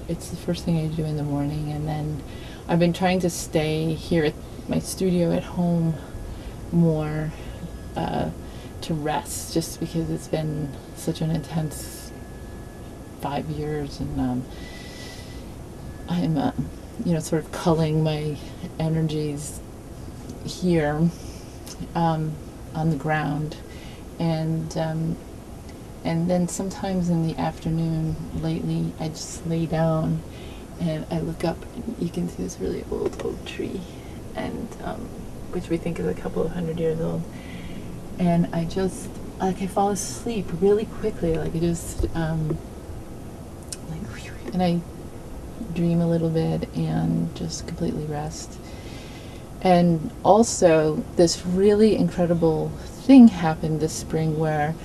it's the first thing I do in the morning, and then I've been trying to stay here at my studio at home more to rest, just because it's been such an intense 5 years, and I'm sort of culling my energies here on the ground, and then sometimes in the afternoon lately I just lay down and I look up and you can see this really old oak tree, and which we think is a couple of 100 years old, and I just I fall asleep really quickly, like I just and I dream a little bit and just completely rest. And also this really incredible thing happened this spring where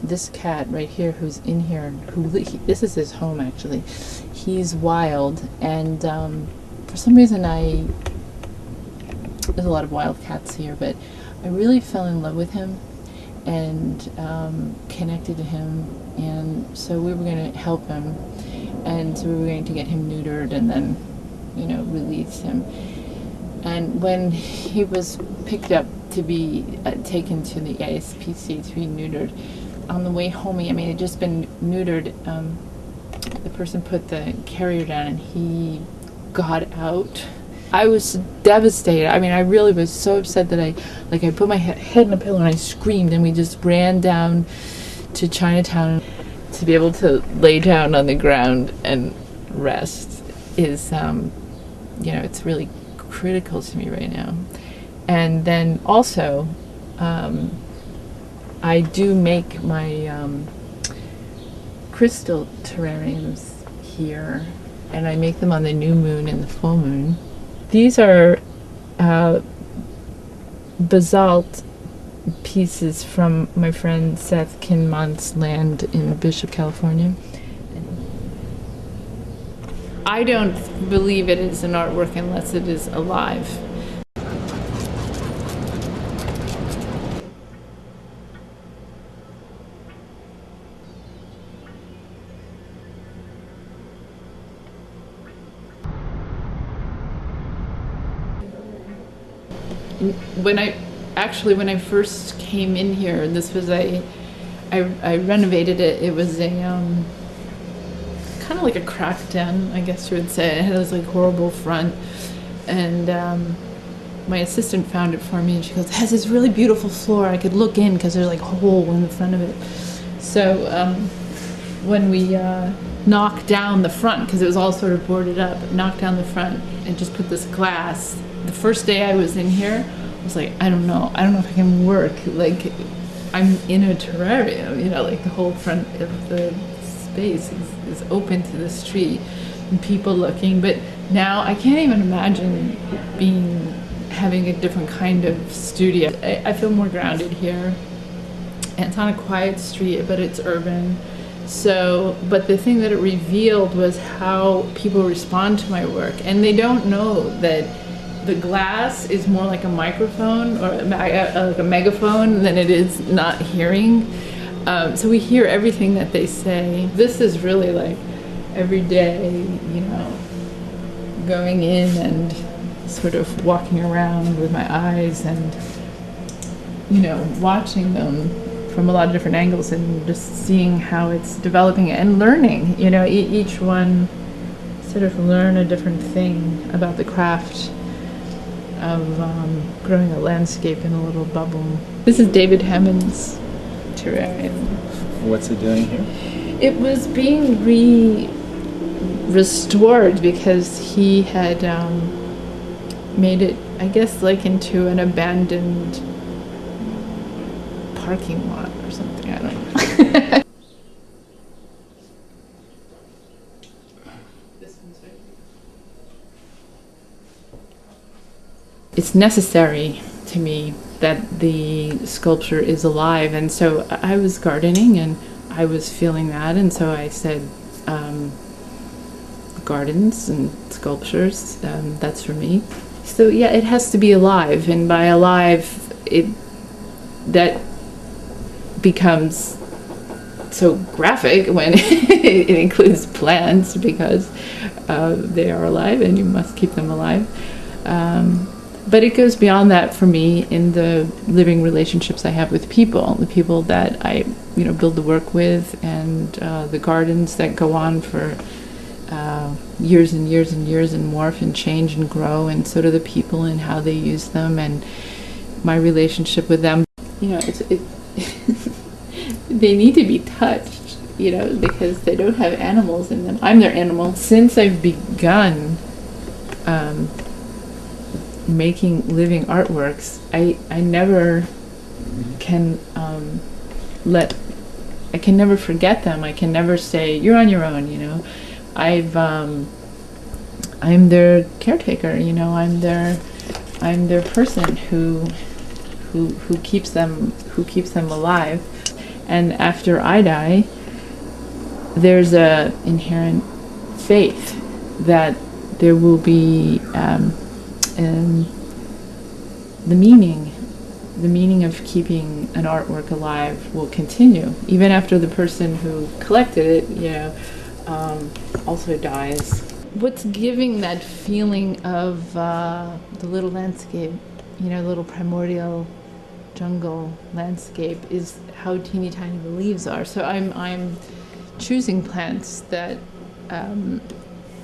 this cat right here, who's in here, this is his home actually, he's wild, and for some reason there's a lot of wild cats here, but I really fell in love with him and connected to him, and so we were going to help him, and so we were going to get him neutered and then release him. And when he was picked up to be taken to the ASPC to be neutered, on the way home, I mean, he'd just been neutered, the person put the carrier down and he got out. I was devastated. I mean, I really was so upset that I put my head in a pillow and I screamed, and we just ran down to Chinatown. To be able to lay down on the ground and rest is, it's really critical to me right now. And then also, I do make my crystal terrariums here, and I make them on the new moon and the full moon. These are basalt pieces from my friend Seth Kinmont's land in Bishop, California. I don't believe it is an artwork unless it is alive. When I first came in here, this was I renovated it. It was a kind of like a crack den, I guess you would say. It had this like horrible front, and my assistant found it for me, and she goes, "It has this really beautiful floor. I could look in because there's like a hole in the front of it." So when we knocked down the front, because it was all sort of boarded up, knocked down the front and just put this glass. The first day I was in here, I was like, I don't know if I can work. Like, I'm in a terrarium, like the whole front of the space is open to the street and people looking. But now I can't even imagine having a different kind of studio. I feel more grounded here. And it's on a quiet street, but it's urban. So, but the thing that it revealed was how people respond to my work. And they don't know that the glass is more like a microphone or like a megaphone than it is not hearing. So we hear everything that they say. This is really like every day, going in and sort of walking around with my eyes and, watching them from a lot of different angles and just seeing how it's developing and learning. Each one sort of learn a different thing about the craft of growing a landscape in a little bubble. This is David Hammond's terrarium. What's it doing here? It was being restored because he had made it, I guess, like into an abandoned parking lot or something. I don't know. It's necessary to me that the sculpture is alive, and so I was gardening and I was feeling that, and so I said gardens and sculptures, that's for me. So yeah, it has to be alive, and by alive that becomes so graphic when it includes plants because they are alive and you must keep them alive. But it goes beyond that for me in the living relationships I have with people, the people that I, build the work with, and the gardens that go on for years and years and years and morph and change and grow, and so do the people and how they use them and my relationship with them. They need to be touched, because they don't have animals in them. I'm their animal. Since I've begun making living artworks, I never can I can never forget them. I can never say, you're on your own, I'm their caretaker, I'm their person who keeps them alive. And after I die, there's a inherent faith that there will be the meaning of keeping an artwork alive will continue even after the person who collected it, also dies. What's giving that feeling of the little landscape, little primordial jungle landscape, is how teeny tiny the leaves are. So I'm choosing plants that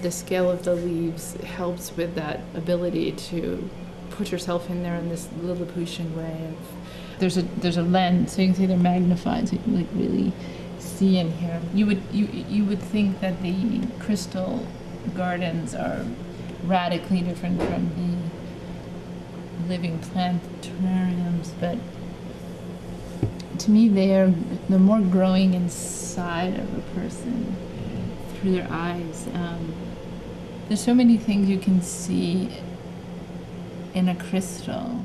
the scale of the leaves helps with that ability to put yourself in there in this Lilliputian way. There's a lens, so you can see they're magnified, so you can really see in here. You would think that the crystal gardens are radically different from the living plant terrariums, but to me they're more growing inside of a person through their eyes. There's so many things you can see in a crystal.